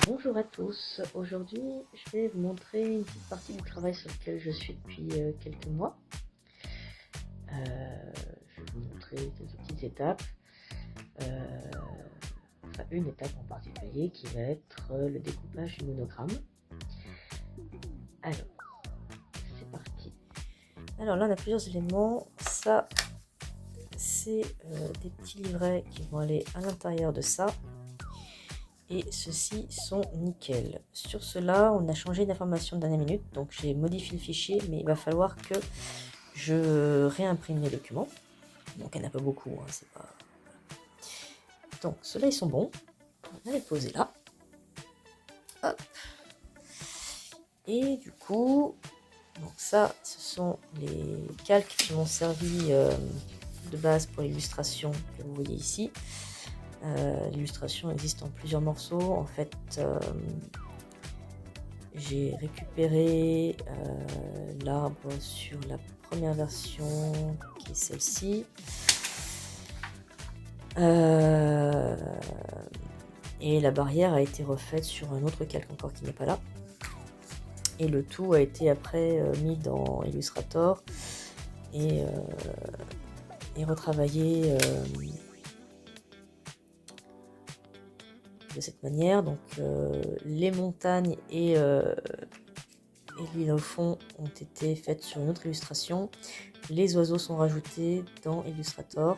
Bonjour à tous, aujourd'hui je vais vous montrer une petite partie du travail sur lequel je suis depuis quelques mois. Je vais vous montrer quelques petites étapes, enfin une étape en particulier qui va être le découpage du monogramme. Alors, c'est parti. Alors là on a plusieurs éléments, ça c'est des petits livrets qui vont aller à l'intérieur de ça. Et ceux-ci sont nickel. Sur cela, on a changé d'information de dernière minute, donc j'ai modifié le fichier, mais il va falloir que je réimprime les documents. Donc il n'y en a pas beaucoup, hein, c'est pas... Donc ceux-là ils sont bons. On va les poser là. Hop. Et du coup, donc ça, ce sont les calques qui m'ont servi de base pour l'illustration que vous voyez ici. L'illustration existe en plusieurs morceaux. En fait, j'ai récupéré l'arbre sur la première version qui est celle-ci. Et la barrière a été refaite sur un autre calque encore qui n'est pas là. Et le tout a été après mis dans Illustrator et retravaillé de cette manière. Donc les montagnes et l'île au fond ont été faites sur une autre illustration. Les oiseaux sont rajoutés dans Illustrator.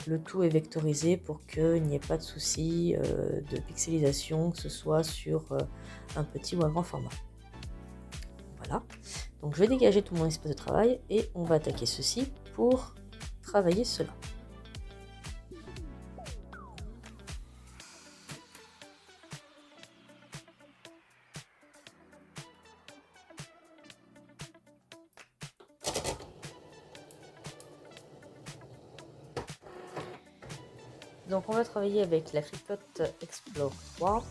Le tout est vectorisé pour qu'il n'y ait pas de souci de pixelisation, que ce soit sur un petit ou un grand format. Voilà. Donc je vais dégager tout mon espace de travail et on va attaquer ceci pour travailler cela. Donc on va travailler avec la Cricut Explore 3.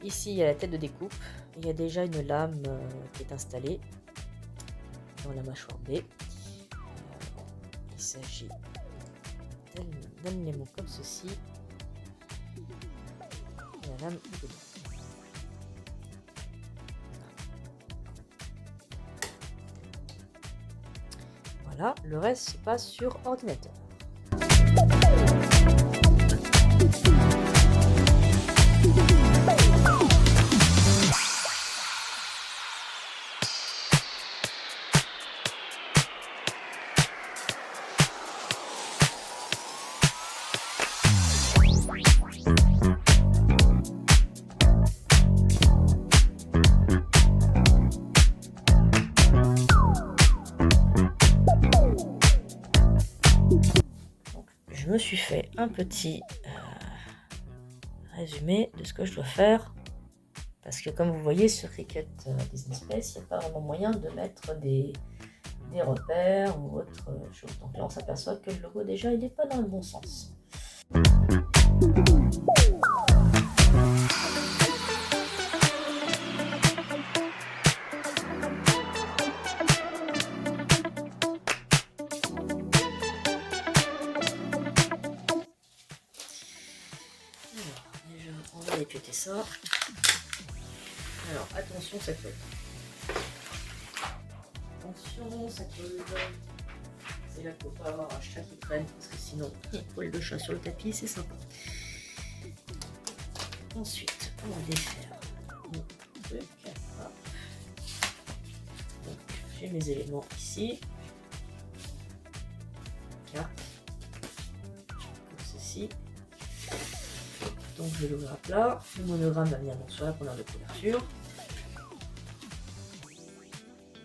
Ici il y a la tête de découpe, il y a déjà une lame qui est installée dans la mâchoire B. Il s'agit d'un élément comme ceci. Et la lame est dedans. Voilà, le reste se passe sur ordinateur. Je me suis fait un petit résumé de ce que je dois faire parce que comme vous voyez sur Cricut Design Space, il n'y a pas vraiment moyen de mettre des repères ou autre chose. Donc là on s'aperçoit que le logo déjà il n'est pas dans le bon sens. On va éputer ça. Alors attention, ça colle. Attention, ça colle. C'est là qu'il ne faut pas avoir un chat qui traîne parce que sinon, il colle le chat sur le tapis, c'est sympa. Ensuite, on va défaire mon truc. Donc, j'ai mes éléments ici. Carte. Comme ceci. Donc je vais l'ouvrir à plat. Le monogramme va venir sur la première de couverture.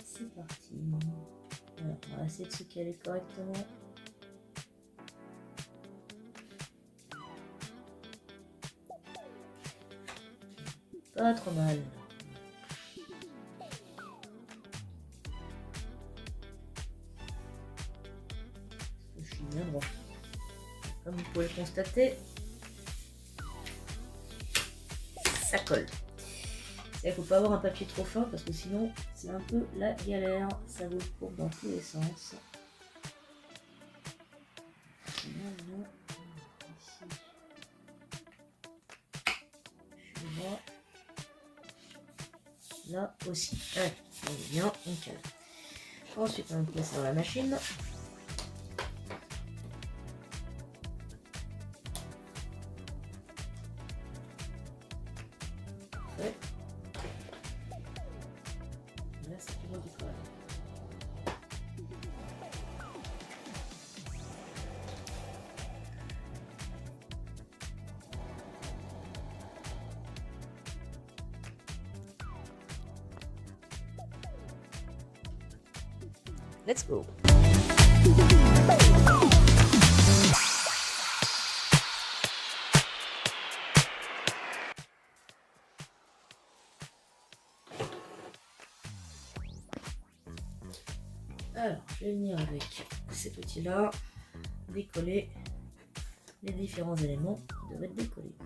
C'est parti. Alors, on va essayer de se caler correctement. Pas trop mal. Je suis bien droit. Comme vous pouvez le constater, ça colle. Il ne faut pas avoir un papier trop fin parce que sinon c'est un peu la galère, ça vous court dans tous les sens. Là, ici, je vois. là aussi. Allez, on est bien, on cale. Ensuite, on va le placer dans la machine. Parfait. Là, c'est toujours du travail. Let's go. Alors, je vais venir avec ces petits-là décoller les différents éléments qui doivent être décollés.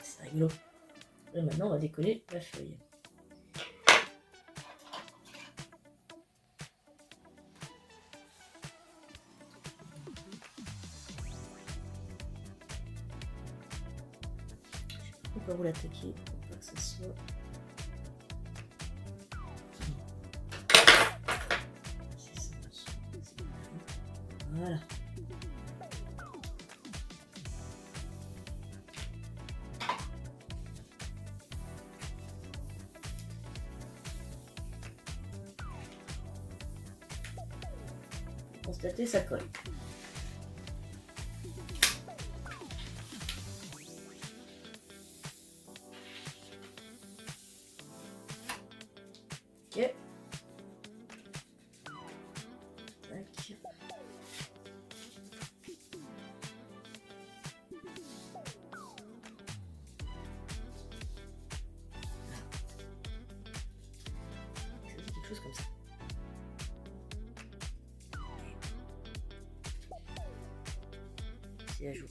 C'est rigolo. Et maintenant, on va décoller la feuille. On va vous l'attaquer pour pas que ça soit. Voilà. Constatez, ça colle. Ok. Tac. Quelque chose comme ça. C'est à jour.